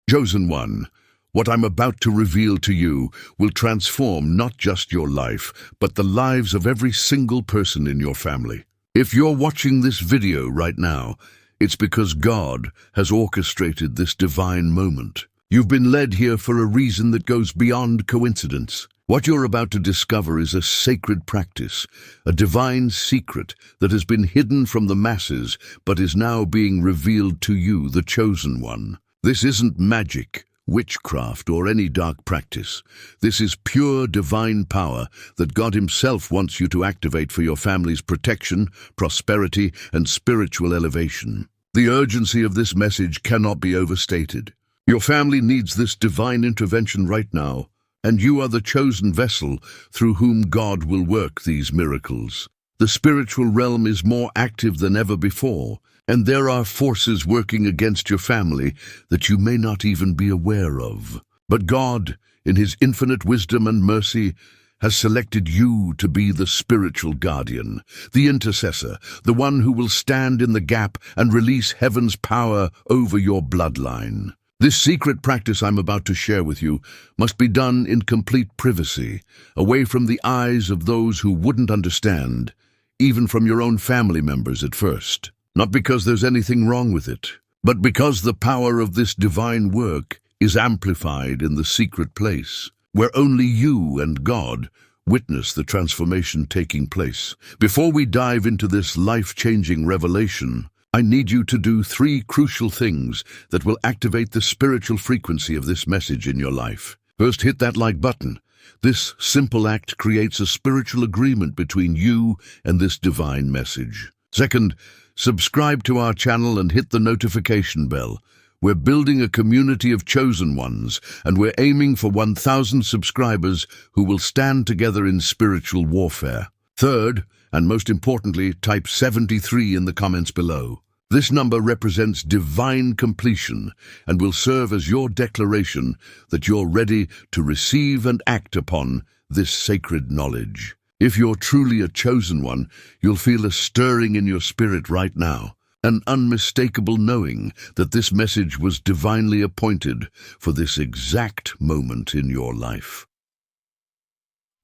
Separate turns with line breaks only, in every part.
Chosen one, what I'm about to reveal to you will transform not just your life, but the lives of every single person in your family. If you're watching this video right now, it's because God has orchestrated this divine moment. You've been led here for a reason that goes beyond coincidence. What you're about to discover is a sacred practice, a divine secret that has been hidden from the masses but is now being revealed to you, the chosen one. This isn't magic, witchcraft, or any dark practice. This is pure divine power that God Himself wants you to activate for your family's protection, prosperity, and spiritual elevation. The urgency of this message cannot be overstated. Your family needs this divine intervention right now, and you are the chosen vessel through whom God will work these miracles. The spiritual realm is more active than ever before, and there are forces working against your family that you may not even be aware of. But God, in His infinite wisdom and mercy, has selected you to be the spiritual guardian, the intercessor, the one who will stand in the gap and release heaven's power over your bloodline. This secret practice I'm about to share with you must be done in complete privacy, away from the eyes of those who wouldn't understand, even from your own family members at first. Not because there's anything wrong with it, but because the power of this divine work is amplified in the secret place, where only you and God witness the transformation taking place. Before we dive into this life-changing revelation, I need you to do 3 crucial things that will activate the spiritual frequency of this message in your life. First, hit that like button. This simple act creates a spiritual agreement between you and this divine message. Second, subscribe to our channel and hit the notification bell. We're building a community of chosen ones, and we're aiming for 1,000 subscribers who will stand together in spiritual warfare. Third, and most importantly, type 73 in the comments below. This number represents divine completion and will serve as your declaration that you're ready to receive and act upon this sacred knowledge. If you're truly a chosen one, you'll feel a stirring in your spirit right now, an unmistakable knowing that this message was divinely appointed for this exact moment in your life.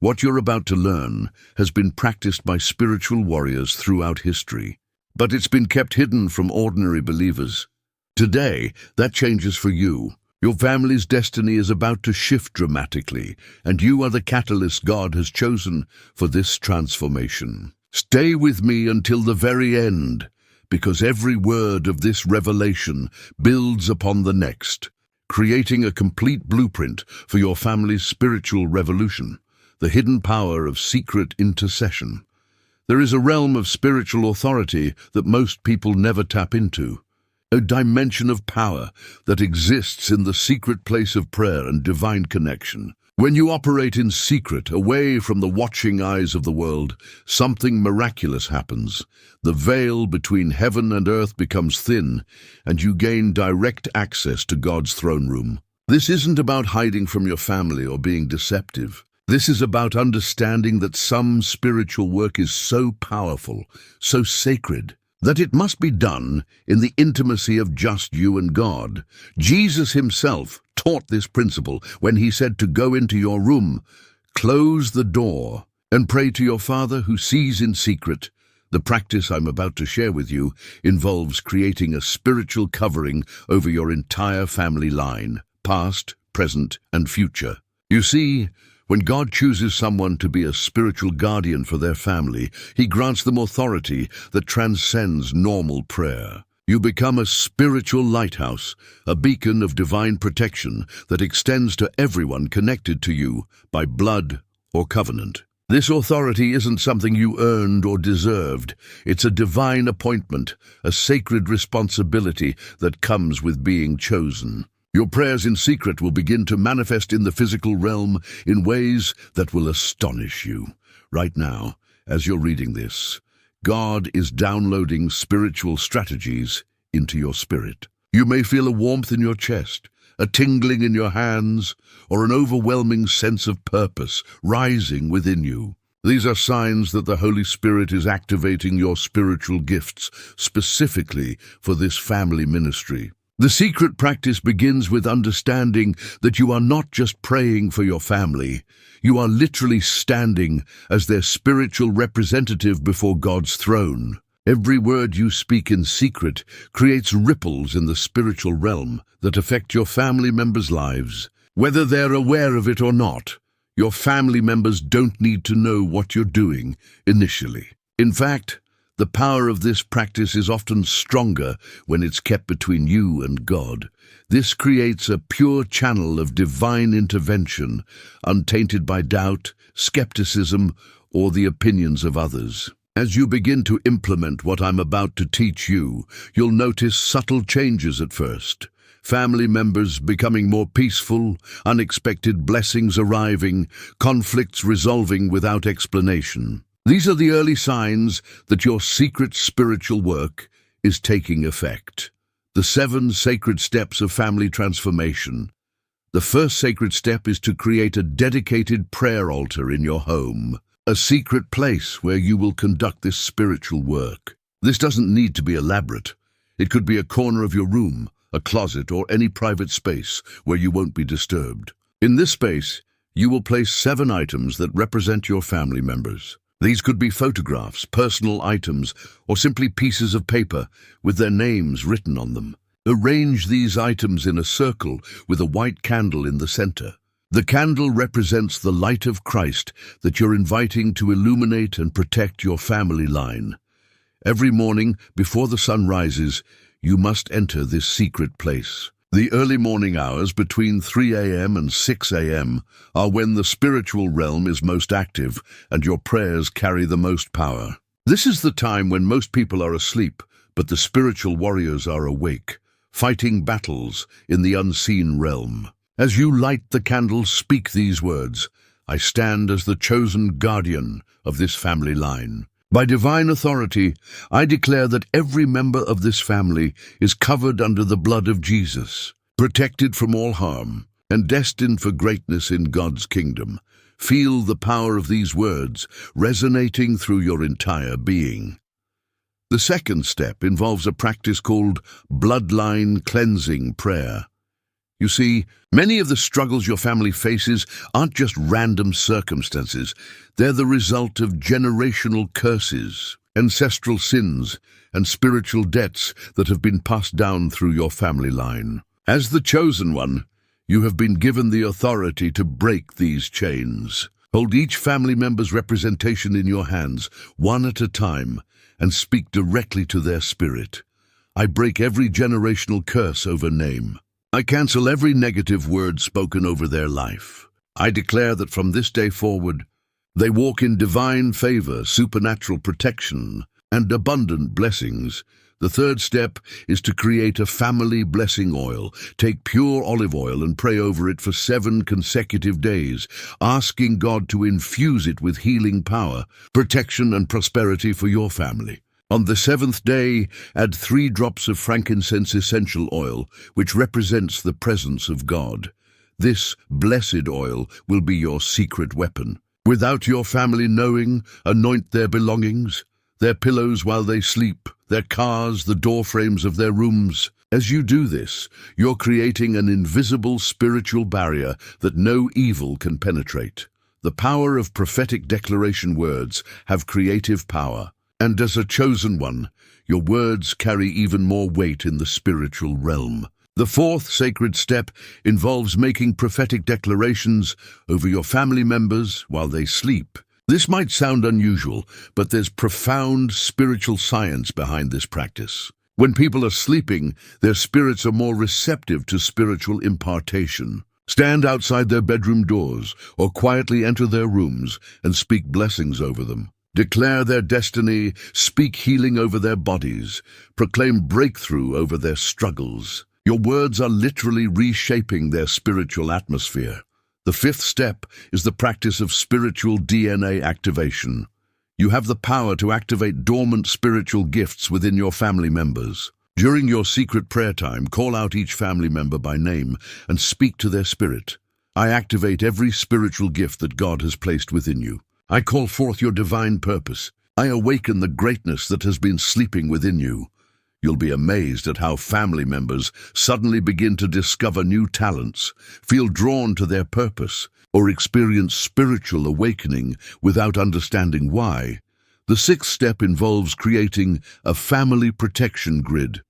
What you're about to learn has been practiced by spiritual warriors throughout history, but it's been kept hidden from ordinary believers. Today, that changes for you. Your family's destiny is about to shift dramatically, and you are the catalyst God has chosen for this transformation. Stay with me until the very end, because every word of this revelation builds upon the next, creating a complete blueprint for your family's spiritual revolution. The hidden power of secret intercession. There is a realm of spiritual authority that most people never tap into, a dimension of power that exists in the secret place of prayer and divine connection. When you operate in secret, away from the watching eyes of the world, something miraculous happens. The veil between heaven and earth becomes thin, and you gain direct access to God's throne room. This isn't about hiding from your family or being deceptive. This is about understanding that some spiritual work is so powerful, so sacred, that it must be done in the intimacy of just you and God. Jesus Himself taught this principle when He said to go into your room, close the door, and pray to your Father who sees in secret. The practice I'm about to share with you involves creating a spiritual covering over your entire family line, past, present, and future. You see, when God chooses someone to be a spiritual guardian for their family, He grants them authority that transcends normal prayer. You become a spiritual lighthouse, a beacon of divine protection that extends to everyone connected to you by blood or covenant. This authority isn't something you earned or deserved. It's a divine appointment, a sacred responsibility that comes with being chosen. Your prayers in secret will begin to manifest in the physical realm in ways that will astonish you. Right now, as you're reading this, God is downloading spiritual strategies into your spirit. You may feel a warmth in your chest, a tingling in your hands, or an overwhelming sense of purpose rising within you. These are signs that the Holy Spirit is activating your spiritual gifts specifically for this family ministry. The secret practice begins with understanding that you are not just praying for your family, you are literally standing as their spiritual representative before God's throne. Every word you speak in secret creates ripples in the spiritual realm that affect your family members' lives. Whether they're aware of it or not, your family members don't need to know what you're doing initially. In fact, the power of this practice is often stronger when it's kept between you and God. This creates a pure channel of divine intervention, untainted by doubt, skepticism, or the opinions of others. As you begin to implement what I'm about to teach you, you'll notice subtle changes at first. Family members becoming more peaceful, unexpected blessings arriving, conflicts resolving without explanation. These are the early signs that your secret spiritual work is taking effect. The 7 sacred steps of family transformation. The first sacred step is to create a dedicated prayer altar in your home, a secret place where you will conduct this spiritual work. This doesn't need to be elaborate. It could be a corner of your room, a closet, or any private space where you won't be disturbed. In this space, you will place 7 items that represent your family members. These could be photographs, personal items, or simply pieces of paper with their names written on them. Arrange these items in a circle with a white candle in the center. The candle represents the light of Christ that you're inviting to illuminate and protect your family line. Every morning, before the sun rises, you must enter this secret place. The early morning hours between 3 a.m. and 6 a.m. are when the spiritual realm is most active and your prayers carry the most power. This is the time when most people are asleep, but the spiritual warriors are awake, fighting battles in the unseen realm. As you light the candles, speak these words: I stand as the chosen guardian of this family line. By divine authority, I declare that every member of this family is covered under the blood of Jesus, protected from all harm, and destined for greatness in God's kingdom. Feel the power of these words resonating through your entire being. The second step involves a practice called bloodline cleansing prayer. You see, many of the struggles your family faces aren't just random circumstances. They're the result of generational curses, ancestral sins, and spiritual debts that have been passed down through your family line. As the chosen one, you have been given the authority to break these chains. Hold each family member's representation in your hands, one at a time, and speak directly to their spirit. I break every generational curse over name. I cancel every negative word spoken over their life. I declare that from this day forward, they walk in divine favor, supernatural protection, and abundant blessings. The third step is to create a family blessing oil. Take pure olive oil and pray over it for 7 consecutive days, asking God to infuse it with healing power, protection, and prosperity for your family. On the 7th day, add 3 drops of frankincense essential oil, which represents the presence of God. This blessed oil will be your secret weapon. Without your family knowing, anoint their belongings, their pillows while they sleep, their cars, the door frames of their rooms. As you do this, you're creating an invisible spiritual barrier that no evil can penetrate. The power of prophetic declaration words have creative power. And as a chosen one, your words carry even more weight in the spiritual realm. The 4th sacred step involves making prophetic declarations over your family members while they sleep. This might sound unusual, but there's profound spiritual science behind this practice. When people are sleeping, their spirits are more receptive to spiritual impartation. Stand outside their bedroom doors or quietly enter their rooms and speak blessings over them. Declare their destiny, speak healing over their bodies, proclaim breakthrough over their struggles. Your words are literally reshaping their spiritual atmosphere. The 5th step is the practice of spiritual DNA activation. You have the power to activate dormant spiritual gifts within your family members. During your secret prayer time, call out each family member by name and speak to their spirit. I activate every spiritual gift that God has placed within you. I call forth your divine purpose. I awaken the greatness that has been sleeping within you. You'll be amazed at how family members suddenly begin to discover new talents, feel drawn to their purpose, or experience spiritual awakening without understanding why. The sixth step involves creating a family protection grid.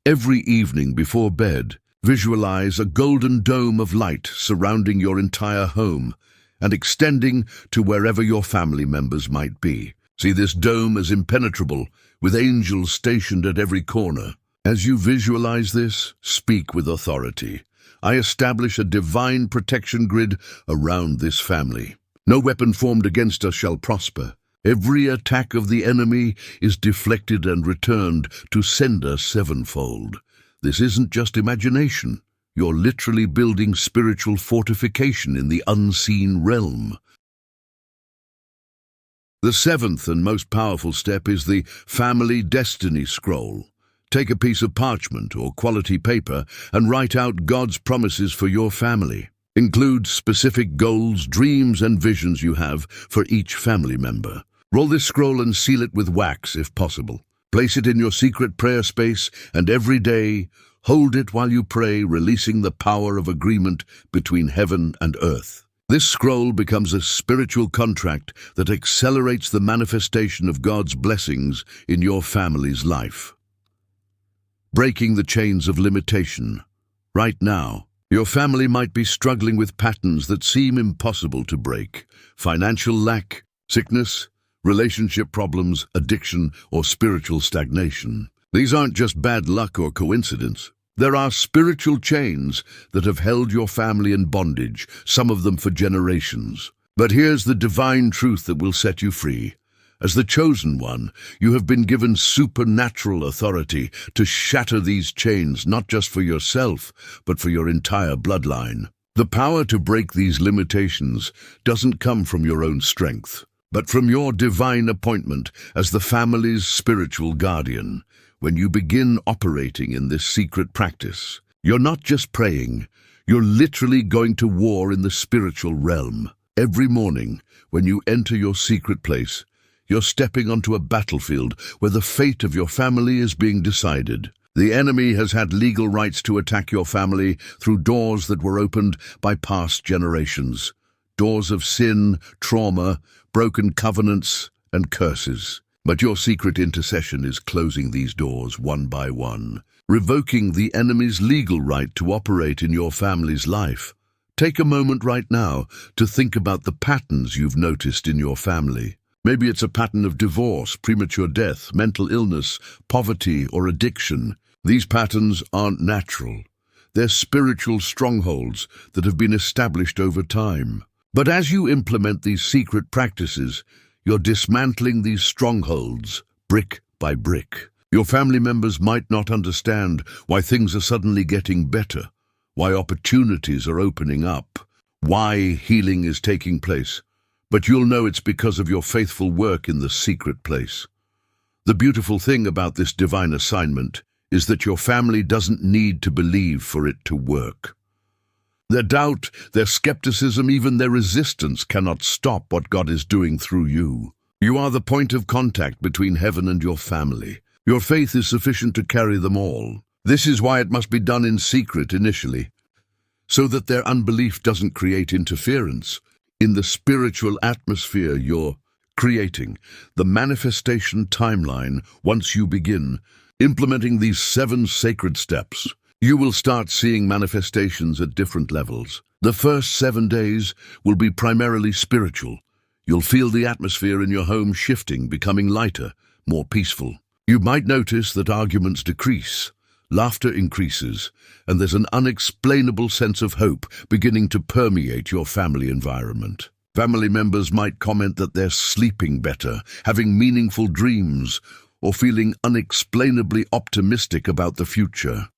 Every evening before bed, visualize a golden dome of light surrounding your entire home and extending to wherever your family members might be. See this dome as impenetrable, with angels stationed at every corner. As you visualize this, speak with authority. I establish a divine protection grid around this family. No weapon formed against us shall prosper. Every attack of the enemy is deflected and returned to sender sevenfold. This isn't just imagination. You're literally building spiritual fortification in the unseen realm. The seventh and most powerful step is the Family Destiny Scroll. Take a piece of parchment or quality paper and write out God's promises for your family. Include specific goals, dreams, and visions you have for each family member. Roll this scroll and seal it with wax if possible. Place it in your secret prayer space, and every day, hold it while you pray, releasing the power of agreement between heaven and earth. This scroll becomes a spiritual contract that accelerates the manifestation of God's blessings in your family's life. Breaking the chains of limitation. Right now, your family might be struggling with patterns that seem impossible to break. Financial lack, sickness, relationship problems, addiction, or spiritual stagnation. These aren't just bad luck or coincidence. There are spiritual chains that have held your family in bondage, some of them for generations. But here's the divine truth that will set you free. As the chosen one, you have been given supernatural authority to shatter these chains, not just for yourself, but for your entire bloodline. The power to break these limitations doesn't come from your own strength, but from your divine appointment as the family's spiritual guardian. When you begin operating in this secret practice, you're not just praying, you're literally going to war in the spiritual realm. Every morning, when you enter your secret place, you're stepping onto a battlefield where the fate of your family is being decided. The enemy has had legal rights to attack your family through doors that were opened by past generations. Doors of sin, trauma, broken covenants, and curses. But your secret intercession is closing these doors one by one, revoking the enemy's legal right to operate in your family's life. Take a moment right now to think about the patterns you've noticed in your family. Maybe it's a pattern of divorce, premature death, mental illness, poverty, or addiction. These patterns aren't natural. They're spiritual strongholds that have been established over time. But as you implement these secret practices, you're dismantling these strongholds, brick by brick. Your family members might not understand why things are suddenly getting better, why opportunities are opening up, why healing is taking place. But you'll know it's because of your faithful work in the secret place. The beautiful thing about this divine assignment is that your family doesn't need to believe for it to work. Their doubt, their skepticism, even their resistance cannot stop what God is doing through you. You are the point of contact between heaven and your family. Your faith is sufficient to carry them all. This is why it must be done in secret initially, so that their unbelief doesn't create interference in the spiritual atmosphere you're creating. The manifestation timeline, once you begin implementing these 7 sacred steps, you will start seeing manifestations at different levels. The first 7 days will be primarily spiritual. You'll feel the atmosphere in your home shifting, becoming lighter, more peaceful. You might notice that arguments decrease, laughter increases, and there's an unexplainable sense of hope beginning to permeate your family environment. Family members might comment that they're sleeping better, having meaningful dreams, or feeling unexplainably optimistic about the future.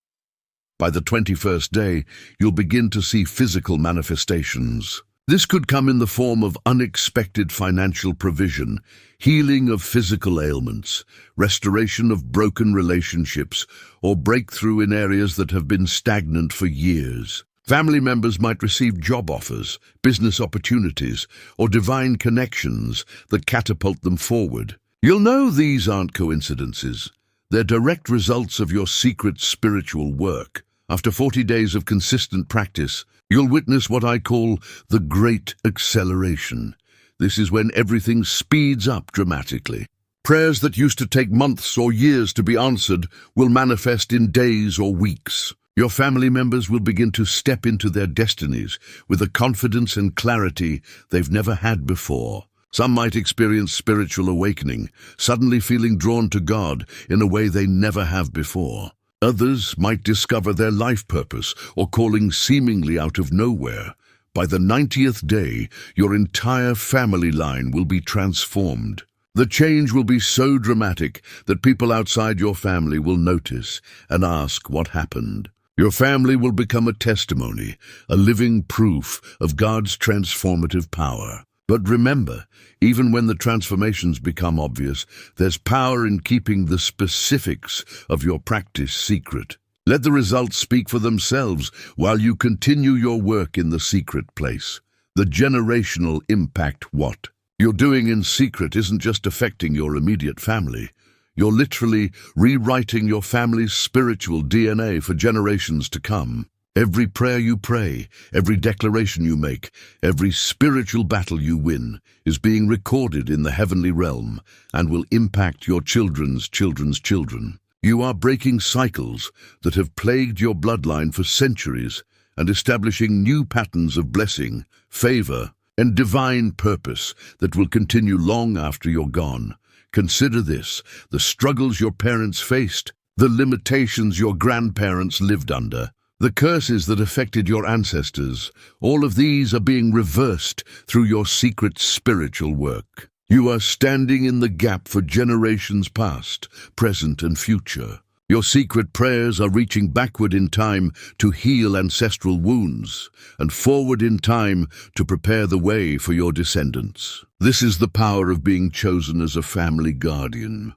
By the 21st day, you'll begin to see physical manifestations. This could come in the form of unexpected financial provision, healing of physical ailments, restoration of broken relationships, or breakthrough in areas that have been stagnant for years. Family members might receive job offers, business opportunities, or divine connections that catapult them forward. You'll know these aren't coincidences. They're direct results of your secret spiritual work. After 40 days of consistent practice, you'll witness what I call the Great Acceleration. This is when everything speeds up dramatically. Prayers that used to take months or years to be answered will manifest in days or weeks. Your family members will begin to step into their destinies with a confidence and clarity they've never had before. Some might experience spiritual awakening, suddenly feeling drawn to God in a way they never have before. Others might discover their life purpose or calling seemingly out of nowhere. By the 90th day, your entire family line will be transformed. The change will be so dramatic that people outside your family will notice and ask what happened. Your family will become a testimony, a living proof of God's transformative power. But remember, even when the transformations become obvious, there's power in keeping the specifics of your practice secret. Let the results speak for themselves while you continue your work in the secret place. The generational impact what you're doing in secret isn't just affecting your immediate family. You're literally rewriting your family's spiritual DNA for generations to come. Every prayer you pray, every declaration you make, every spiritual battle you win is being recorded in the heavenly realm and will impact your children's children's children. You are breaking cycles that have plagued your bloodline for centuries and establishing new patterns of blessing, favor, and divine purpose that will continue long after you're gone. Consider this: the struggles your parents faced, the limitations your grandparents lived under, the curses that affected your ancestors, all of these are being reversed through your secret spiritual work. You are standing in the gap for generations past, present, and future. Your secret prayers are reaching backward in time to heal ancestral wounds, and forward in time to prepare the way for your descendants. This is the power of being chosen as a family guardian.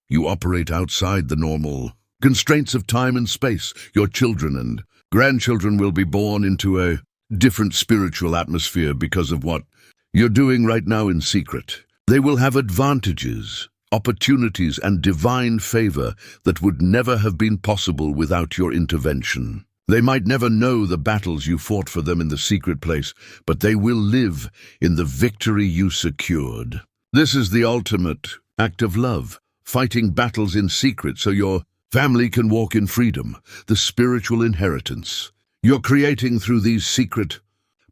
You operate outside the normal constraints of time and space. Your children and grandchildren will be born into a different spiritual atmosphere because of what you're doing right now in secret. They will have advantages, opportunities, and divine favor that would never have been possible without your intervention. They might never know the battles you fought for them in the secret place, but they will live in the victory you secured. This is the ultimate act of love, fighting battles in secret so your family can walk in freedom, the spiritual inheritance you're creating through these secret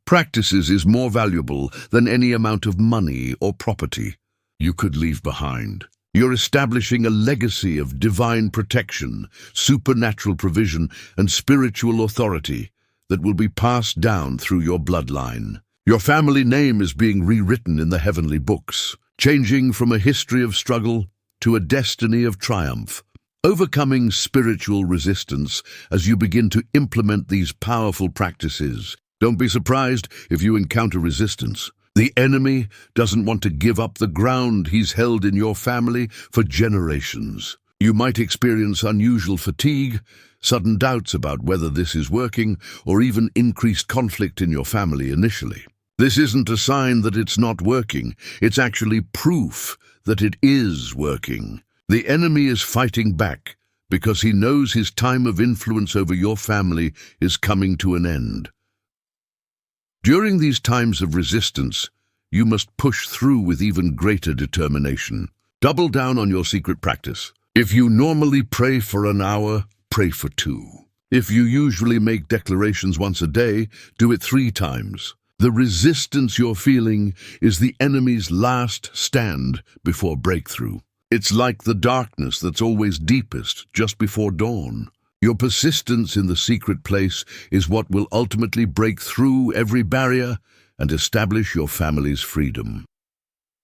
practices is more valuable than any amount of money or property you could leave behind. You're establishing a legacy of divine protection, supernatural provision, and spiritual authority that will be passed down through your bloodline. Your family name is being rewritten in the heavenly books, changing from a history of struggle to a destiny of triumph. Overcoming spiritual resistance as you begin to implement these powerful practices. Don't be surprised if you encounter resistance. The enemy doesn't want to give up the ground he's held in your family for generations. You might experience unusual fatigue, sudden doubts about whether this is working, or even increased conflict in your family initially. This isn't a sign that it's not working. It's actually proof that it is working. The enemy is fighting back because he knows his time of influence over your family is coming to an end. During these times of resistance, you must push through with even greater determination. Double down on your secret practice. If you normally pray for an hour, pray for 2. If you usually make declarations once a day, do it 3 times. The resistance you're feeling is the enemy's last stand before breakthrough. It's like the darkness that's always deepest just before dawn. Your persistence in the secret place is what will ultimately break through every barrier and establish your family's freedom.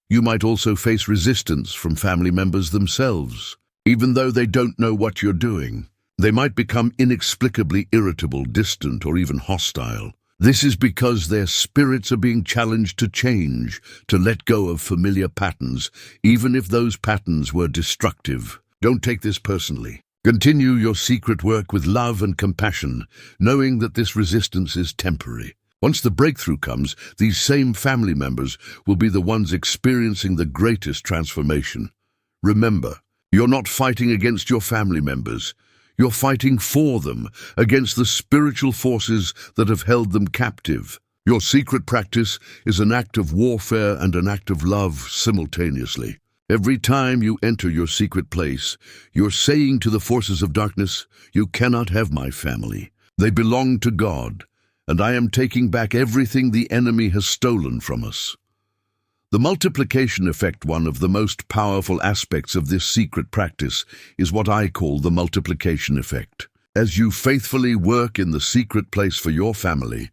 You might also face resistance from family members themselves. Even though they don't know what you're doing, they might become inexplicably irritable, distant, or even hostile. This is because their spirits are being challenged to change, to let go of familiar patterns, even if those patterns were destructive. Don't take this personally. Continue your secret work with love and compassion, knowing that this resistance is temporary. Once the breakthrough comes, these same family members will be the ones experiencing the greatest transformation. Remember, You're not fighting against your family members. You're fighting for them, against the spiritual forces that have held them captive. Your secret practice is an act of warfare and an act of love simultaneously. Every time you enter your secret place, you're saying to the forces of darkness, "You cannot have my family. They belong to God, and I am taking back everything the enemy has stolen from us." The multiplication effect, one of the most powerful aspects of this secret practice, is what I call the multiplication effect. As you faithfully work in the secret place for your family,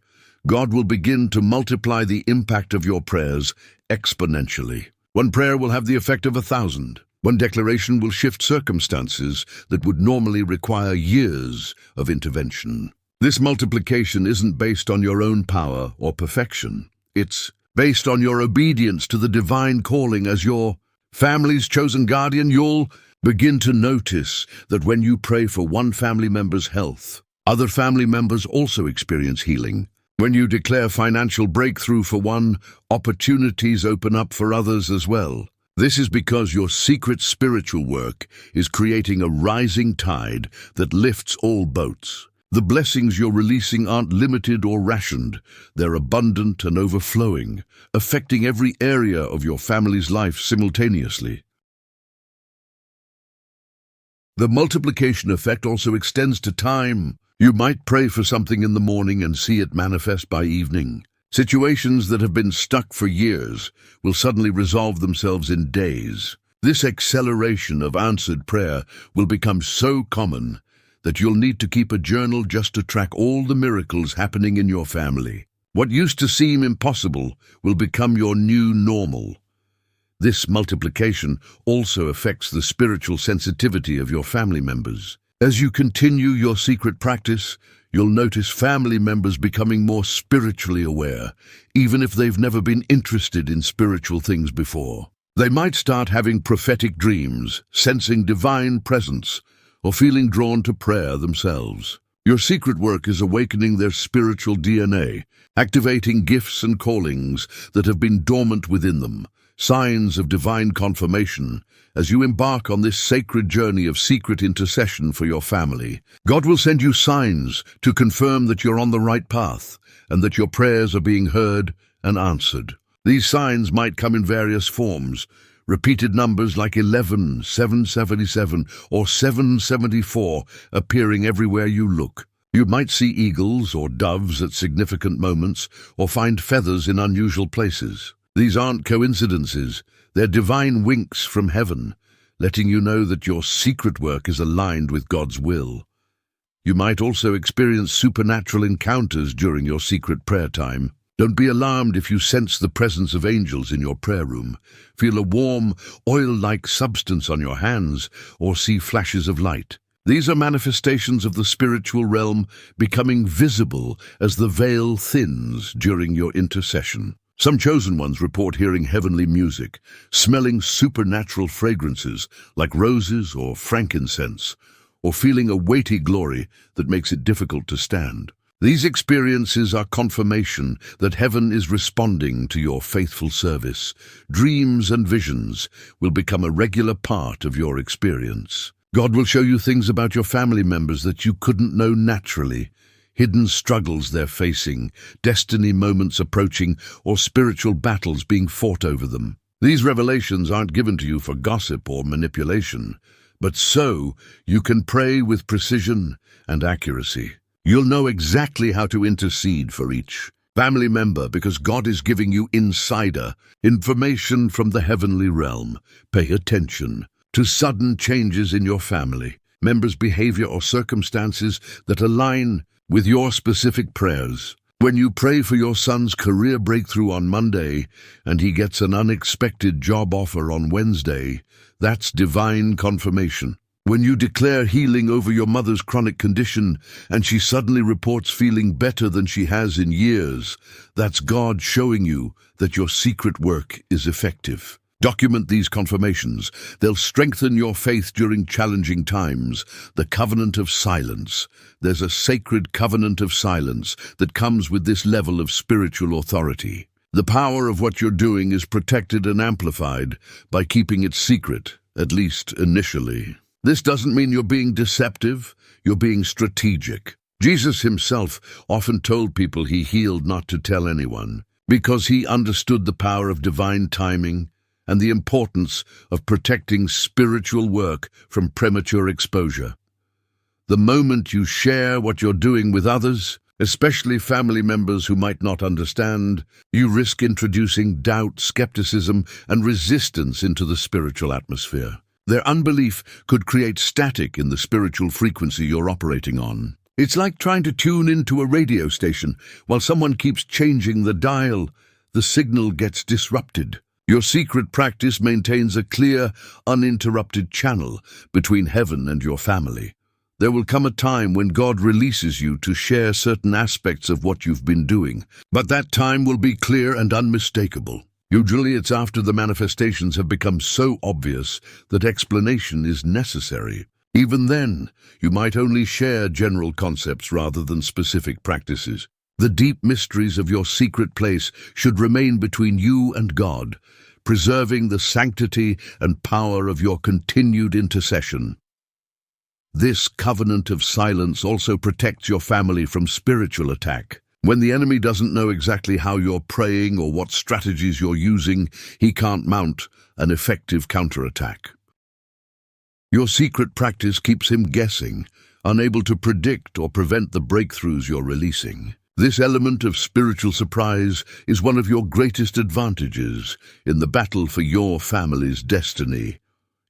God will begin to multiply the impact of your prayers exponentially. One prayer will have the effect of 1,000. One declaration will shift circumstances that would normally require years of intervention. This multiplication isn't based on your own power or perfection. It's based on your obedience to the divine calling as your family's chosen guardian. You'll begin to notice that when you pray for one family member's health, other family members also experience healing. When you declare financial breakthrough for one, opportunities open up for others as well. This is because your secret spiritual work is creating a rising tide that lifts all boats. The blessings you're releasing aren't limited or rationed. They're abundant and overflowing, affecting every area of your family's life simultaneously. The multiplication effect also extends to time. You might pray for something in the morning and see it manifest by evening. Situations that have been stuck for years will suddenly resolve themselves in days. This acceleration of answered prayer will become so common that you'll need to keep a journal just to track all the miracles happening in your family. What used to seem impossible will become your new normal. This multiplication also affects the spiritual sensitivity of your family members. As you continue your secret practice, you'll notice family members becoming more spiritually aware, even if they've never been interested in spiritual things before. They might start having prophetic dreams, sensing divine presence, or feeling drawn to prayer themselves. Your secret work is awakening their spiritual DNA, activating gifts and callings that have been dormant within them, signs of divine confirmation. As you embark on this sacred journey of secret intercession for your family, God will send you signs to confirm that you're on the right path and that your prayers are being heard and answered. These signs might come in various forms: repeated numbers like 11, 777, or 774 appearing everywhere you look. You might see eagles or doves at significant moments, or find feathers in unusual places. These aren't coincidences. They're divine winks from heaven, letting you know that your secret work is aligned with God's will. You might also experience supernatural encounters during your secret prayer time. Don't be alarmed if you sense the presence of angels in your prayer room, feel a warm, oil-like substance on your hands, or see flashes of light. These are manifestations of the spiritual realm becoming visible as the veil thins during your intercession. Some chosen ones report hearing heavenly music, smelling supernatural fragrances like roses or frankincense, or feeling a weighty glory that makes it difficult to stand. These experiences are confirmation that heaven is responding to your faithful service. Dreams and visions will become a regular part of your experience. God will show you things about your family members that you couldn't know naturally. Hidden struggles they're facing, destiny moments approaching, or spiritual battles being fought over them. These revelations aren't given to you for gossip or manipulation, but so you can pray with precision and accuracy. You'll know exactly how to intercede for each family member because God is giving you insider information from the heavenly realm. Pay attention to sudden changes in your family members' behavior or circumstances that align with your specific prayers. When you pray for your son's career breakthrough on Monday and he gets an unexpected job offer on Wednesday, that's divine confirmation. When you declare healing over your mother's chronic condition and she suddenly reports feeling better than she has in years, that's God showing you that your secret work is effective. Document these confirmations. They'll strengthen your faith during challenging times. The covenant of silence. There's a sacred covenant of silence that comes with this level of spiritual authority. The power of what you're doing is protected and amplified by keeping it secret at least initially. This doesn't mean you're being deceptive, you're being strategic. Jesus himself often told people he healed not to tell anyone, because he understood the power of divine timing and the importance of protecting spiritual work from premature exposure. The moment you share what you're doing with others, especially family members who might not understand, you risk introducing doubt, skepticism, and resistance into the spiritual atmosphere. Their unbelief could create static in the spiritual frequency you're operating on. It's like trying to tune into a radio station. While someone keeps changing the dial, the signal gets disrupted. Your secret practice maintains a clear, uninterrupted channel between heaven and your family. There will come a time when God releases you to share certain aspects of what you've been doing, but that time will be clear and unmistakable. Usually it's after the manifestations have become so obvious that explanation is necessary. Even then, you might only share general concepts rather than specific practices. The deep mysteries of your secret place should remain between you and God, preserving the sanctity and power of your continued intercession. This covenant of silence also protects your family from spiritual attack. When the enemy doesn't know exactly how you're praying or what strategies you're using, he can't mount an effective counterattack. Your secret practice keeps him guessing, unable to predict or prevent the breakthroughs you're releasing. This element of spiritual surprise is one of your greatest advantages in the battle for your family's destiny.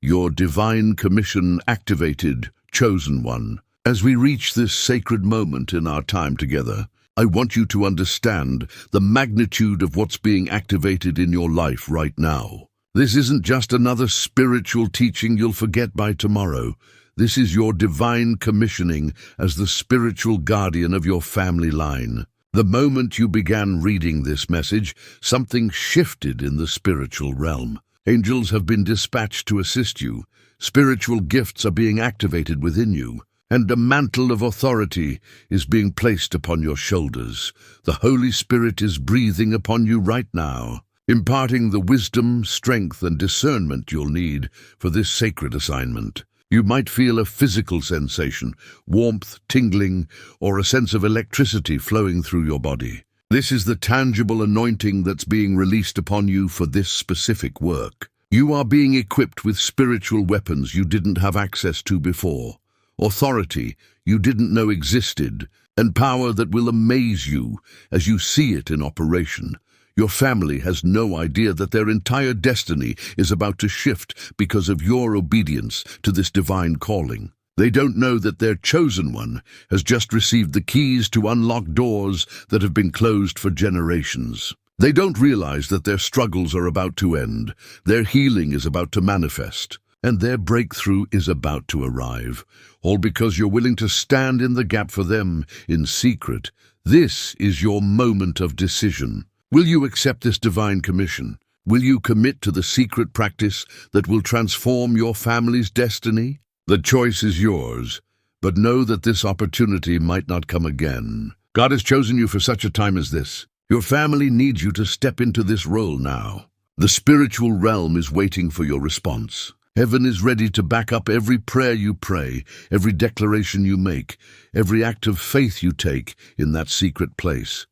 Your divine commission activated, chosen one. As we reach this sacred moment in our time together, I want you to understand the magnitude of what's being activated in your life right now. This isn't just another spiritual teaching you'll forget by tomorrow. This is your divine commissioning as the spiritual guardian of your family line. The moment you began reading this message, something shifted in the spiritual realm. Angels have been dispatched to assist you. Spiritual gifts are being activated within you, and a mantle of authority is being placed upon your shoulders. The Holy Spirit is breathing upon you right now, imparting the wisdom, strength, and discernment you'll need for this sacred assignment. You might feel a physical sensation, warmth, tingling, or a sense of electricity flowing through your body. This is the tangible anointing that's being released upon you for this specific work. You are being equipped with spiritual weapons you didn't have access to before, authority you didn't know existed, and power that will amaze you as you see it in operation. Your family has no idea that their entire destiny is about to shift because of your obedience to this divine calling. They don't know that their chosen one has just received the keys to unlock doors that have been closed for generations. They don't realize that their struggles are about to end, their healing is about to manifest, and their breakthrough is about to arrive, all because you're willing to stand in the gap for them in secret. This is your moment of decision. Will you accept this divine commission? Will you commit to the secret practice that will transform your family's destiny? The choice is yours, but know that this opportunity might not come again. God has chosen you for such a time as this. Your family needs you to step into this role now. The spiritual realm is waiting for your response. Heaven is ready to back up every prayer you pray, every declaration you make, every act of faith you take in that secret place.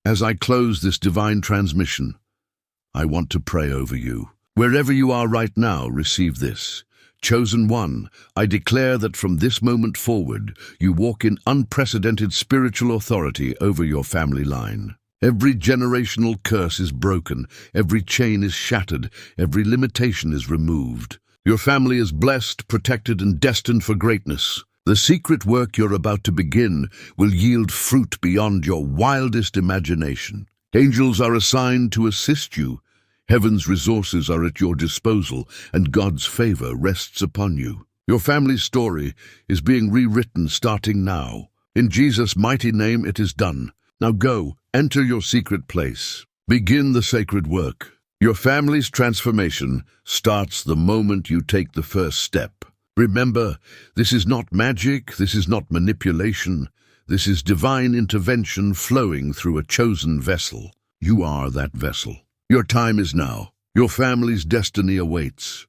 As I close this divine transmission, I want to pray over you. Wherever you are right now, receive this. Chosen one, I declare that from this moment forward, you walk in unprecedented spiritual authority over your family line. Every generational curse is broken, every chain is shattered, every limitation is removed. Your family is blessed, protected, and destined for greatness. The secret work you're about to begin will yield fruit beyond your wildest imagination. Angels are assigned to assist you. Heaven's resources are at your disposal, and God's favor rests upon you. Your family's story is being rewritten starting now. In Jesus' mighty name it is done. Now go, enter your secret place. Begin the sacred work. Your family's transformation starts the moment you take the first step. Remember, this is not magic, this is not manipulation. This is divine intervention flowing through a chosen vessel. You are that vessel. Your time is now. Your family's destiny awaits.